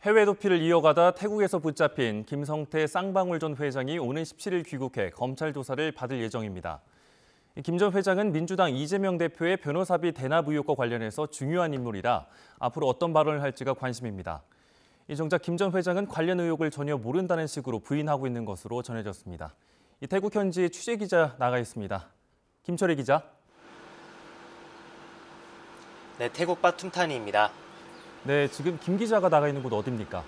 해외 도피를 이어가다 태국에서 붙잡힌 김성태 쌍방울 전 회장이 오는 17일 귀국해 검찰 조사를 받을 예정입니다. 김 전 회장은 민주당 이재명 대표의 변호사비 대납 의혹과 관련해서 중요한 인물이라 앞으로 어떤 발언을 할지가 관심입니다. 정작 김 전 회장은 관련 의혹을 전혀 모른다는 식으로 부인하고 있는 것으로 전해졌습니다. 태국 현지 취재 기자 나가 있습니다. 김철희 기자. 네, 태국 바툼타니입니다. 네, 지금 김 기자가 나가 있는 곳 어디입니까?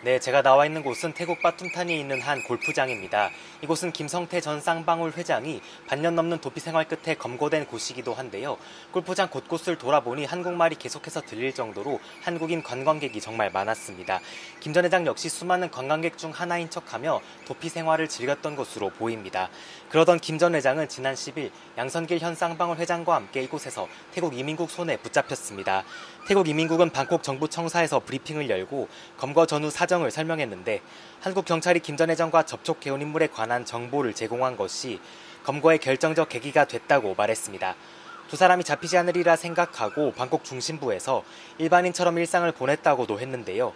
네, 제가 나와 있는 곳은 태국 바툼타니에 있는 한 골프장입니다. 이곳은 김성태 전 쌍방울 회장이 반년 넘는 도피 생활 끝에 검거된 곳이기도 한데요. 골프장 곳곳을 돌아보니 한국말이 계속해서 들릴 정도로 한국인 관광객이 정말 많았습니다. 김 전 회장 역시 수많은 관광객 중 하나인 척하며 도피 생활을 즐겼던 것으로 보입니다. 그러던 김 전 회장은 지난 10일 양선길 현 쌍방울 회장과 함께 이곳에서 태국 이민국 손에 붙잡혔습니다. 태국 이민국은 방콕 정부 청사에서 브리핑을 열고 검거 전후 사정을 설명했는데 한국 경찰이 김 전 회장과 접촉해온 인물에 관한 정보를 제공한 것이 검거의 결정적 계기가 됐다고 말했습니다. 두 사람이 잡히지 않으리라 생각하고 방콕 중심부에서 일반인처럼 일상을 보냈다고도 했는데요.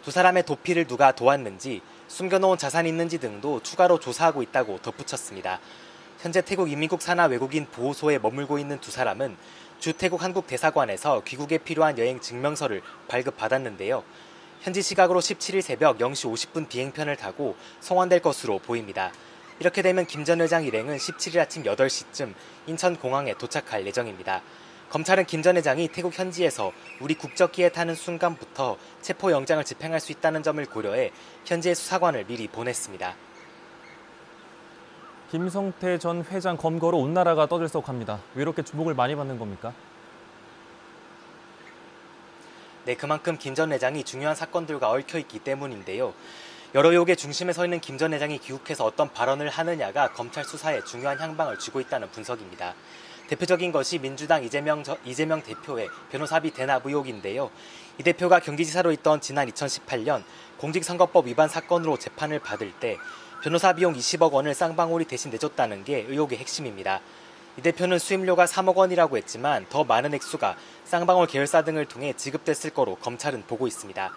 두 사람의 도피를 누가 도왔는지, 숨겨놓은 자산이 있는지 등도 추가로 조사하고 있다고 덧붙였습니다. 현재 태국 이민국 산하 외국인 보호소에 머물고 있는 두 사람은 주 태국 한국 대사관에서 귀국에 필요한 여행 증명서를 발급받았는데요. 현지 시각으로 17일 새벽 0시 50분 비행편을 타고 송환될 것으로 보입니다. 이렇게 되면 김 전 회장 일행은 17일 아침 8시쯤 인천공항에 도착할 예정입니다. 검찰은 김 전 회장이 태국 현지에서 우리 국적기에 타는 순간부터 체포영장을 집행할 수 있다는 점을 고려해 현지의 수사관을 미리 보냈습니다. 김성태 전 회장 검거로 온 나라가 떠들썩합니다. 왜 이렇게 주목을 많이 받는 겁니까? 네, 그만큼 김 전 회장이 중요한 사건들과 얽혀있기 때문인데요. 여러 의혹의 중심에 서 있는 김 전 회장이 귀국해서 어떤 발언을 하느냐가 검찰 수사에 중요한 향방을 주고 있다는 분석입니다. 대표적인 것이 민주당 이재명 대표의 변호사비 대납 의혹인데요. 이 대표가 경기지사로 있던 지난 2018년 공직선거법 위반 사건으로 재판을 받을 때 변호사 비용 20억 원을 쌍방울이 대신 내줬다는 게 의혹의 핵심입니다. 이 대표는 수임료가 3억 원이라고 했지만 더 많은 액수가 쌍방울 계열사 등을 통해 지급됐을 거로 검찰은 보고 있습니다.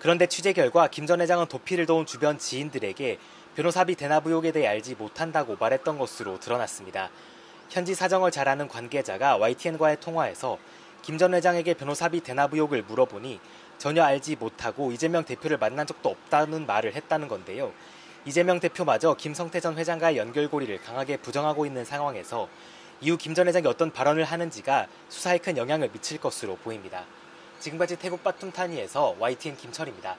그런데 취재 결과 김 전 회장은 도피를 도운 주변 지인들에게 변호사비 대납 의혹에 대해 알지 못한다고 말했던 것으로 드러났습니다. 현지 사정을 잘 아는 관계자가 YTN과의 통화에서 김 전 회장에게 변호사비 대납 의혹을 물어보니 전혀 알지 못하고 이재명 대표를 만난 적도 없다는 말을 했다는 건데요. 이재명 대표마저 김성태 전 회장과의 연결고리를 강하게 부정하고 있는 상황에서 이후 김 전 회장이 어떤 발언을 하는지가 수사에 큰 영향을 미칠 것으로 보입니다. 지금까지 태국 바툼타니에서 YTN 김철입니다.